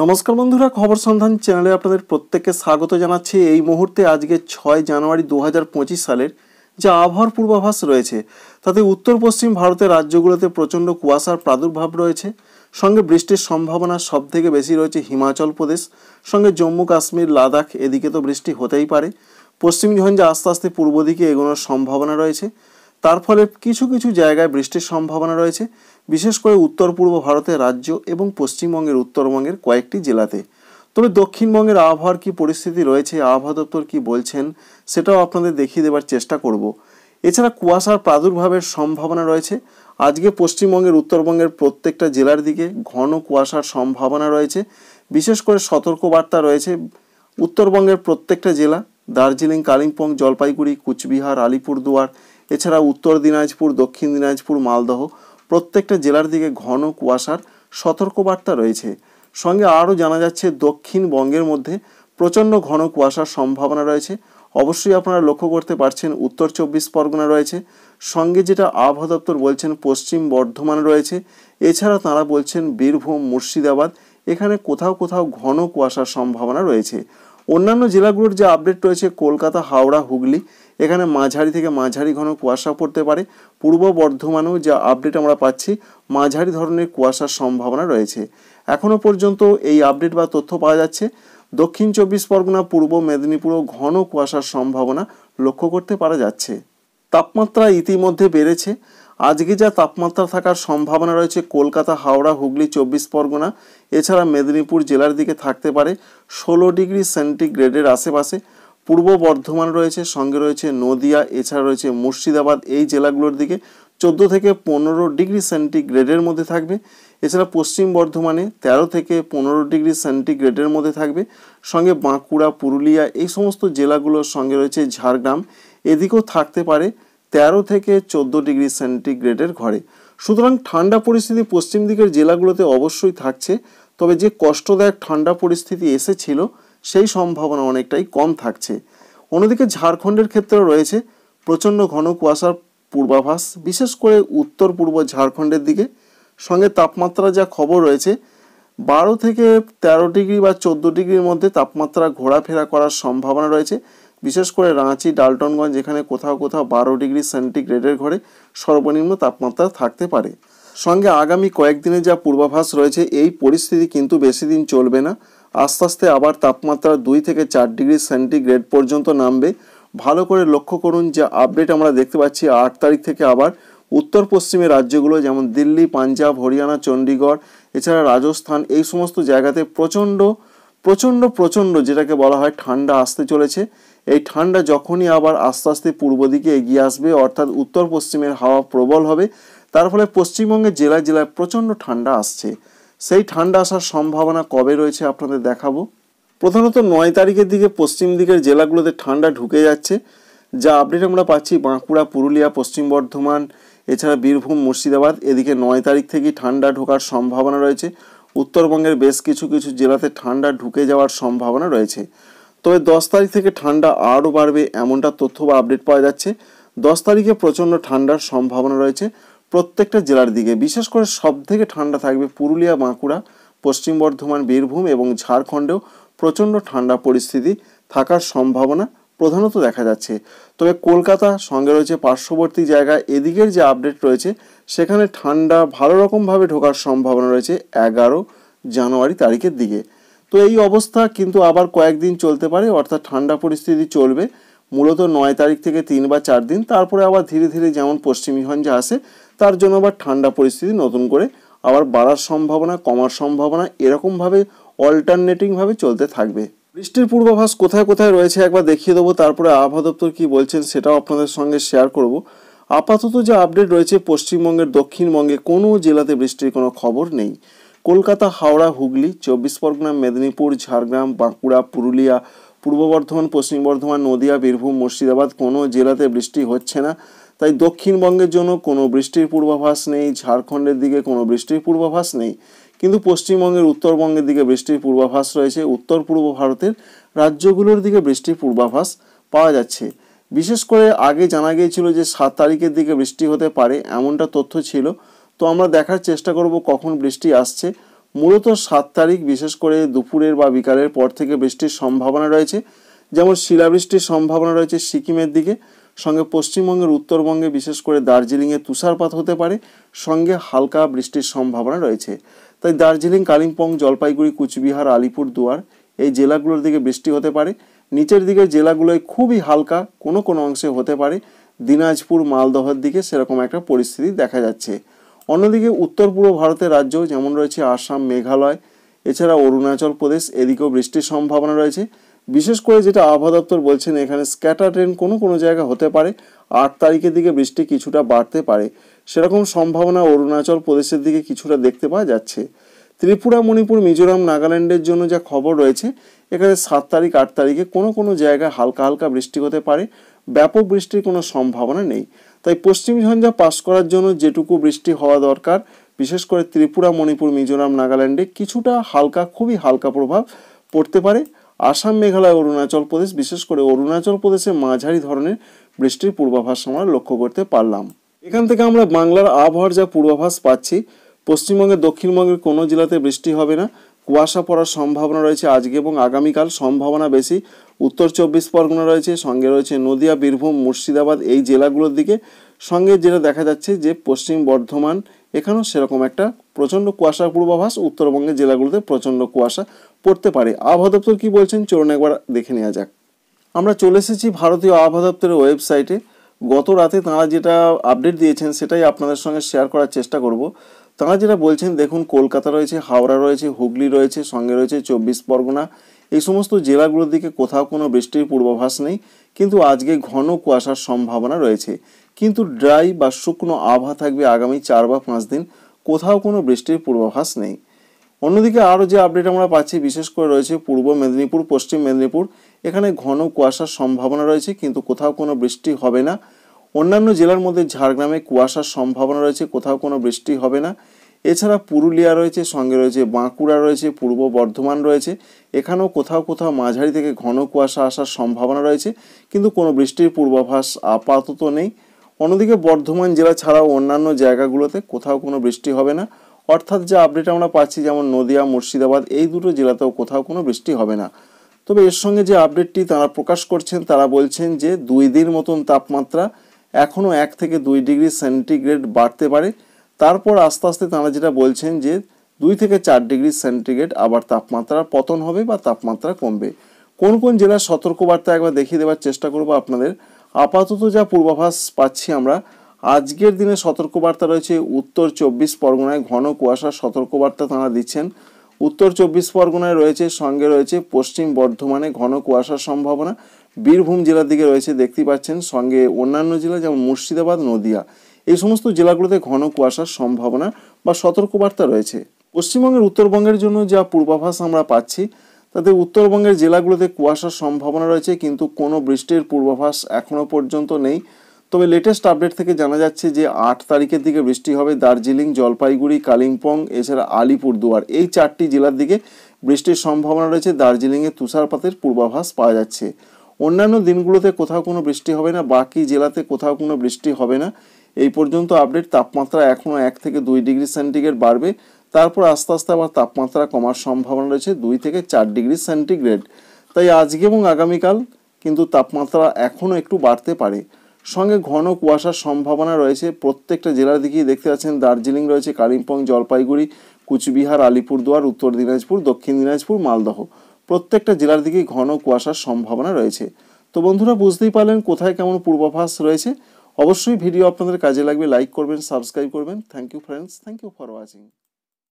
নমস্কার বন্ধুরা, খবর সন্ধান চ্যানেলে আপনাদের প্রত্যেককে স্বাগত জানাচ্ছি। এই মুহূর্তে আজকে 6 জানুয়ারি 2025 সালের যে আবহাওয়ার পূর্বাভাস রয়েছে তাতে উত্তর পশ্চিম ভারতের রাজ্যগুলোতে প্রচণ্ড কুয়াশার প্রাদুর্ভাব রয়েছে। সঙ্গে বৃষ্টির সম্ভাবনা সবথেকে বেশি রয়েছে হিমাচল প্রদেশ, সঙ্গে জম্মু কাশ্মীর, লাদাখ, এদিকে তো বৃষ্টি হতেই পারে। পশ্চিম ঝঞ্ঝা আস্তে আস্তে পূর্ব দিকে এগোনোর সম্ভাবনা রয়েছে, তার ফলে কিছু কিছু জায়গায় বৃষ্টির সম্ভাবনা রয়েছে, বিশেষ করে উত্তর পূর্ব ভারতের রাজ্য এবং পশ্চিমবঙ্গের উত্তরবঙ্গের কয়েকটি জেলাতে। তবে দক্ষিণবঙ্গের আবহাওয়ার কী পরিস্থিতি রয়েছে, আবহাওয়া দপ্তর কী বলছেন সেটাও আপনাদের দেখিয়ে দেওয়ার চেষ্টা করব। এছাড়া কুয়াশার প্রাদুর্ভাবের সম্ভাবনা রয়েছে। আজকে পশ্চিমবঙ্গের উত্তরবঙ্গের প্রত্যেকটা জেলার দিকে ঘন কুয়াশার সম্ভাবনা রয়েছে। বিশেষ করে সতর্কবার্তা রয়েছে উত্তরবঙ্গের প্রত্যেকটা জেলা, দার্জিলিং, কালিম্পং, জলপাইগুড়ি, কুচবিহার, আলিপুরদুয়ার, এছাড়া উত্তর দিনাজপুর, দক্ষিণ দিনাজপুর, মালদহ প্রত্যেকটা জেলার দিকে ঘন কুয়াশার সতর্কবার্তা রয়েছে। সঙ্গে আরও জানা যাচ্ছে দক্ষিণবঙ্গের মধ্যে প্রচণ্ড ঘন কুয়াশার সম্ভাবনা রয়েছে। অবশ্যই আপনারা লক্ষ্য করতে পারছেন উত্তর 24 পরগনা রয়েছে, সঙ্গে যেটা আবহাওয়া দপ্তর বলছেন পশ্চিম বর্ধমান রয়েছে, এছাড়া তাঁরা বলছেন বীরভূম, মুর্শিদাবাদ, এখানে কোথাও কোথাও ঘন কুয়াশার সম্ভাবনা রয়েছে। অন্যান্য জেলাগুলোর যে আপডেট রয়েছে কলকাতা, হাওড়া, হুগলি, এখানে মাঝারি থেকে মাঝারি ঘন কুয়াশা পড়তে পারে। পূর্ব বর্ধমানেও যা আপডেট আমরা পাচ্ছি মাঝারি ধরনের কুয়াশার সম্ভাবনা রয়েছে। এখনও পর্যন্ত এই আপডেট বা তথ্য পাওয়া যাচ্ছে। দক্ষিণ 24 পরগনা, পূর্ব মেদিনীপুরেও ঘন কুয়াশার সম্ভাবনা লক্ষ্য করতে পারা যাচ্ছে। তাপমাত্রা ইতিমধ্যে বেড়েছে। আজকে যা তাপমাত্রা থাকার সম্ভাবনা রয়েছে কলকাতা, হাওড়া, হুগলি, 24 পরগনা, এছাড়া মেদিনীপুর জেলার দিকে থাকতে পারে 16 ডিগ্রি সেন্টিগ্রেডের আশেপাশে। পূর্ব বর্ধমান রয়েছে, সঙ্গে রয়েছে নদিয়া, এছাড়া রয়েছে মুর্শিদাবাদ, এই জেলাগুলোর দিকে 14 থেকে 15 ডিগ্রি সেন্টিগ্রেডের মধ্যে থাকবে। এছাড়া পশ্চিম বর্ধমানে 13 থেকে 15 ডিগ্রি সেন্টিগ্রেডের মধ্যে থাকবে। সঙ্গে বাঁকুড়া, পুরুলিয়া, এই সমস্ত জেলাগুলোর সঙ্গে রয়েছে ঝাড়গ্রাম, এদিকেও থাকতে পারে 13 থেকে 14 ডিগ্রি সেন্টিগ্রেডের ঘরে। সুতরাং ঠান্ডা পরিস্থিতি পশ্চিম দিকের জেলাগুলোতে অবশ্যই থাকছে, তবে যে কষ্টদায়ক ঠান্ডা পরিস্থিতি এসেছিল সেই সম্ভাবনা অনেকটাই কম থাকছে। অন্যদিকে ঝাড়খণ্ডের ক্ষেত্রেও রয়েছে প্রচণ্ড ঘন কুয়াশার পূর্বাভাস, বিশেষ করে উত্তর পূর্ব ঝাড়খণ্ডের দিকে। সঙ্গে তাপমাত্রা যা খবর রয়েছে 12 থেকে 13 ডিগ্রি বা 14 ডিগ্রির মধ্যে তাপমাত্রা ঘোরাফেরা করার সম্ভাবনা রয়েছে। বিশেষ করে রাঁচি, ডালটনগঞ্জ, এখানে কোথাও কোথাও 12 ডিগ্রি সেন্টিগ্রেডের ঘরে সর্বনিম্ন তাপমাত্রা থাকতে পারে। সঙ্গে আগামী কয়েকদিনে যা পূর্বাভাস রয়েছে এই পরিস্থিতি কিন্তু বেশি দিন চলবে না। আস্তে আস্তে আবার তাপমাত্রা 2 থেকে 4 ডিগ্রি সেন্টিগ্রেড পর্যন্ত নামবে। ভালো করে লক্ষ্য করুন যে আপডেট আমরা দেখতে পাচ্ছি 8 তারিখ থেকে আবার উত্তর পশ্চিমের রাজ্যগুলো যেমন দিল্লি, পাঞ্জাব, হরিয়ানা, চণ্ডীগড়, এছাড়া রাজস্থান, এই সমস্ত জায়গাতে প্রচণ্ড প্রচণ্ড প্রচণ্ড যেটাকে বলা হয় ঠান্ডা আসতে চলেছে। এই ঠান্ডা যখনই আবার আস্তে আস্তে পূর্ব দিকে এগিয়ে আসবে, অর্থাৎ উত্তর পশ্চিমের হাওয়া প্রবল হবে, তার ফলে পশ্চিমবঙ্গের জেলায় জেলায় প্রচণ্ড ঠান্ডা আসছে। সেই ঠান্ডা আসার সম্ভাবনা কবে রয়েছে আপনাদের দেখাবো। প্রধানত 9 তারিখের দিকে পশ্চিম দিকের জেলাগুলোতে ঠান্ডা ঢুকে যাচ্ছে। যা আপডেট আমরা পাচ্ছি বাঁকুড়া, পুরুলিয়া, পশ্চিম বর্ধমান, এছাড়া বীরভূম, মুর্শিদাবাদ, এদিকে 9 তারিখ থেকেই ঠান্ডা ঢোকার সম্ভাবনা রয়েছে। উত্তরবঙ্গের বেশ কিছু কিছু জেলাতে ঠান্ডা ঢুকে যাওয়ার সম্ভাবনা রয়েছে। তবে 10 তারিখ থেকে ঠান্ডা আরও বাড়বে এমনটা তথ্য বা আপডেট পাওয়া যাচ্ছে। 10 তারিখে প্রচণ্ড ঠান্ডার সম্ভাবনা রয়েছে প্রত্যেকটা জেলার দিকে। বিশেষ করে সব থেকে ঠান্ডা থাকবে পুরুলিয়া, বাঁকুড়া, পশ্চিম বর্ধমান, বীরভূম এবং ঝাড়খণ্ডেও প্রচণ্ড ঠান্ডা পরিস্থিতি থাকার সম্ভাবনা প্রধানত দেখা যাচ্ছে। তবে কলকাতা, সঙ্গে রয়েছে পার্শ্ববর্তী জায়গা, এদিকের যে আপডেট রয়েছে সেখানে ঠান্ডা ভালো রকমভাবে ঢোকার সম্ভাবনা রয়েছে 11 জানুয়ারি তারিখের দিকে। তো এই অবস্থা কিন্তু আবার কয়েকদিন চলতে পারে, অর্থাৎ ঠান্ডা পরিস্থিতি চলবে মূলত 9 তারিখ থেকে 3 বা 4 দিন। তারপরে আবার ধীরে ধীরে যেমন পশ্চিমী ঝঞ্ঝা আসে তার জন্য আবার ঠান্ডা পরিস্থিতি নতুন করে আবার বাড়ার সম্ভাবনা, কমার সম্ভাবনা, এরকমভাবে অল্টারনেটিংভাবে চলতে থাকবে। বৃষ্টির পূর্বাভাস কোথায় কোথায় রয়েছে একবার দেখিয়ে দেবো, তারপরে আবহাওয়া দপ্তর কী বলছেন সেটাও আপনাদের সঙ্গে শেয়ার করব। আপাতত যে আপডেট রয়েছে পশ্চিমবঙ্গের দক্ষিণবঙ্গে কোনো জেলাতে বৃষ্টির কোনো খবর নেই। কলকাতা, হাওড়া, হুগলি, 24 পরগনা, মেদিনীপুর, ঝাড়গ্রাম, বাঁকুড়া, পুরুলিয়া, পূর্ব বর্ধমান, পশ্চিম বর্ধমান, নদিয়া, বীরভূম, মুর্শিদাবাদ কোনো জেলাতে বৃষ্টি হচ্ছে না। তাই দক্ষিণবঙ্গের জন্য কোনো বৃষ্টির পূর্বাভাস নেই, ঝাড়খণ্ডের দিকে কোনো বৃষ্টির পূর্বাভাস নেই। কিন্তু পশ্চিমবঙ্গের উত্তরবঙ্গের দিকে বৃষ্টির পূর্বাভাস রয়েছে। উত্তর পূর্ব ভারতের রাজ্যগুলোর দিকে বৃষ্টির পূর্বাভাস পাওয়া যাচ্ছে। বিশেষ করে আগে জানা গিয়েছিল যে 7 তারিখের দিকে বৃষ্টি হতে পারে, এমনটা তথ্য ছিল। তো আমরা দেখার চেষ্টা করব কখন বৃষ্টি আসছে। মূলত 7 তারিখ বিশেষ করে দুপুরের বা বিকালের পর থেকে বৃষ্টির সম্ভাবনা রয়েছে। যেমন শিলাবৃষ্টির সম্ভাবনা রয়েছে সিকিমের দিকে, সঙ্গে পশ্চিমবঙ্গের উত্তরবঙ্গে বিশেষ করে দার্জিলিংয়ে তুষারপাত হতে পারে, সঙ্গে হালকা বৃষ্টির সম্ভাবনা রয়েছে। তাই দার্জিলিং, কালিম্পং, জলপাইগুড়ি, কুচবিহার, আলিপুরদুয়ার এই জেলাগুলোর দিকে বৃষ্টি হতে পারে। নিচের দিকের জেলাগুলোয় খুবই হালকা কোনো কোনো অংশে হতে পারে। দিনাজপুর, মালদহের দিকে সেরকম একটা পরিস্থিতি দেখা যাচ্ছে। অন্যদিকে উত্তর পূর্ব ভারতের রাজ্য যেমন রয়েছে আসাম, মেঘালয়, এছাড়া অরুণাচল প্রদেশ, এদিকেও বৃষ্টির সম্ভাবনা রয়েছে। বিশেষ করে যেটা আবহাওয়া দপ্তর বলছেন, এখানে স্ক্যাটার রেন কোনো কোনো জায়গায় হতে পারে। 8 তারিখের দিকে বৃষ্টি কিছুটা বাড়তে পারে, সেরকম সম্ভাবনা অরুণাচল প্রদেশের দিকে কিছুটা দেখতে পাওয়া যাচ্ছে। ত্রিপুরা, মণিপুর, মিজোরাম, নাগাল্যান্ডের জন্য যা খবর রয়েছে, এখানে 7 তারিখ 8 তারিখে কোনো কোনো জায়গায় হালকা হালকা বৃষ্টি হতে পারে, ব্যাপক বৃষ্টির কোনো সম্ভাবনা নেই। তাই পশ্চিম ঝঞ্ঝা পাস করার জন্য যেটুকু বৃষ্টি হওয়া দরকার, বিশেষ করে ত্রিপুরা, মণিপুর, মিজোরাম, নাগাল্যান্ডে কিছুটা হালকা, খুবই হালকা প্রভাব পড়তে পারে। আসাম, মেঘালয়, অরুণাচল প্রদেশ, বিশেষ করে অরুণাচল প্রদেশে মাঝারি ধরনের বৃষ্টির পূর্বাভাস আমরা লক্ষ্য করতে পারলাম। এখান থেকে আমরা বাংলার আবহাওয়ার যা পূর্বাভাস পাচ্ছি, পশ্চিমবঙ্গের দক্ষিণবঙ্গের কোনো জেলাতে বৃষ্টি হবে না, কুয়াশা পড়ার সম্ভাবনা রয়েছে আজকে এবং আগামীকাল, সম্ভাবনা বেশি উত্তর 24 পরগনা রয়েছে, সঙ্গে রয়েছে নদিয়া, বীরভূম, মুর্শিদাবাদ এই জেলাগুলোর দিকে। সঙ্গে যেটা দেখা যাচ্ছে যে পশ্চিম বর্ধমান, এখানেও সেরকম একটা প্রচণ্ড কুয়াশার পূর্বাভাস, উত্তরবঙ্গের জেলাগুলোতে প্রচণ্ড কুয়াশা পড়তে পারে। আবহাওয়া দপ্তর কী বলছেন চলুন একবার দেখে নেওয়া যাক। আমরা চলে এসেছি ভারতীয় আবহাওয়া দপ্তরের ওয়েবসাইটে। গত রাতে তাঁরা যেটা আপডেট দিয়েছেন সেটাই আপনাদের সঙ্গে শেয়ার করার চেষ্টা করব। তাঁরা যেটা বলছেন দেখুন, কলকাতা রয়েছে, হাওড়া রয়েছে, হুগলি রয়েছে, সঙ্গে রয়েছে 24 পরগনা, এই সমস্ত জেলাগুলোর দিকে কোথাও কোনো বৃষ্টির পূর্বাভাস নেই, কিন্তু আজকে ঘন কুয়াশার সম্ভাবনা রয়েছে। কিন্তু ড্রাই বা শুকনো আবহাওয়া থাকবে আগামী 4 বা 5 দিন, কোথাও কোনো বৃষ্টির পূর্বাভাস নেই। অন্যদিকে আরও যে আপডেট আমরা পাচ্ছি, বিশেষ করে রয়েছে পূর্ব মেদিনীপুর, পশ্চিম মেদিনীপুর, এখানে ঘন কুয়াশার সম্ভাবনা রয়েছে, কিন্তু কোথাও কোনো বৃষ্টি হবে না। অন্যান্য জেলার মধ্যে ঝাড়গ্রামে কুয়াশার সম্ভাবনা রয়েছে, কোথাও কোনো বৃষ্টি হবে না। এছাড়া পুরুলিয়া রয়েছে, সঙ্গে রয়েছে বাঁকুড়া রয়েছে, পূর্ব বর্ধমান রয়েছে, এখানেও কোথাও কোথাও মাঝারি থেকে ঘন কুয়াশা আসার সম্ভাবনা রয়েছে, কিন্তু কোনো বৃষ্টির পূর্বাভাস আপাতত নেই। অন্যদিকে বর্ধমান জেলা ছাড়াও অন্যান্য জায়গাগুলোতে কোথাও কোনো বৃষ্টি হবে না, অর্থাৎ যে আপডেট আমরা পাচ্ছি যেমন নদিয়া, মুর্শিদাবাদ এই দুটো জেলাতেও কোথাও কোনো বৃষ্টি হবে না। তবে এর সঙ্গে যে আপডেটটি তারা প্রকাশ করছেন, তারা বলছেন যে 2 দিন মতন তাপমাত্রা এখনও 1 থেকে 2 ডিগ্রি সেন্টিগ্রেড বাড়তে পারে। তারপর আস্তে আস্তে তারা যেটা বলছেন যে 2 থেকে 4 ডিগ্রি সেন্টিগ্রেড আবার তাপমাত্রার পতন হবে বা তাপমাত্রা কমবে। কোন কোন জেলার সতর্কবার্তা একবার দেখিয়ে দেওয়ার চেষ্টা করব আপনাদের। আপাতত যা পূর্বাভাস পাচ্ছি আমরা, আজকের দিনে সতর্কবার্তা রয়েছে উত্তর 24 পরগনায় ঘন কুয়াশার সতর্কবার্তা তাঁরা দিচ্ছেন। উত্তর 24 পরগনায় রয়েছে, সঙ্গে রয়েছে পশ্চিম বর্ধমানে ঘন কুয়াশার সম্ভাবনা, বীরভূম জেলার দিকে রয়েছে দেখতেই পাচ্ছেন, সঙ্গে অন্যান্য জেলা যেমন মুর্শিদাবাদ, নদিয়া এই সমস্ত জেলাগুলোতে ঘন কুয়াশার সম্ভাবনা বা সতর্কবার্তা রয়েছে। পশ্চিমবঙ্গের উত্তরবঙ্গের জন্য যা পূর্বাভাস আমরা পাচ্ছি, তাতে উত্তরবঙ্গের জেলাগুলোতে কুয়াশার সম্ভাবনা রয়েছে, কিন্তু কোনো বৃষ্টির পূর্বাভাস এখনও পর্যন্ত নেই। তবে লেটেস্ট আপডেট থেকে জানা যাচ্ছে যে 8 তারিখের দিকে বৃষ্টি হবে দার্জিলিং, জলপাইগুড়ি, কালিম্পং, এছাড়া আলিপুরদুয়ার এই 4টি জেলার দিকে বৃষ্টির সম্ভাবনা রয়েছে। দার্জিলিংয়ে তুষারপাতের পূর্বাভাস পাওয়া যাচ্ছে। অন্যান্য দিনগুলোতে কোথাও কোনো বৃষ্টি হবে না, বাকি জেলাতে কোথাও কোনো বৃষ্টি হবে না। এই পর্যন্ত আপডেট। তাপমাত্রা এখনও 1 থেকে 2 ডিগ্রি সেন্টিগ্রেড বাড়বে, তারপর আস্তে আস্তে আবার তাপমাত্রা কমার সম্ভাবনা রয়েছে 2 থেকে 4 ডিগ্রি সেন্টিগ্রেড। তাই আজকে এবং আগামীকাল কিন্তু তাপমাত্রা এখনও একটু বাড়তে পারে। সঙ্গে ঘন কুয়াশার সম্ভাবনা রয়েছে প্রত্যেকটা জেলার দিকেই। দেখতে পাচ্ছেন দার্জিলিং রয়েছে, কালিম্পং, জলপাইগুড়ি, কুচবিহার, আলিপুরদুয়ার, উত্তর দিনাজপুর, দক্ষিণ দিনাজপুর, মালদহ প্রত্যেকটা জেলার দিকেই ঘন কুয়াশার সম্ভাবনা রয়েছে। তো বন্ধুরা বুঝতেই পারলেন কোথায় কেমন পূর্বাভাস রয়েছে। অবশ্যই ভিডিও আপনাদের কাজে লাগবে, লাইক করবেন, সাবস্ক্রাইব করবেন। Thank you friends, thank you for watching.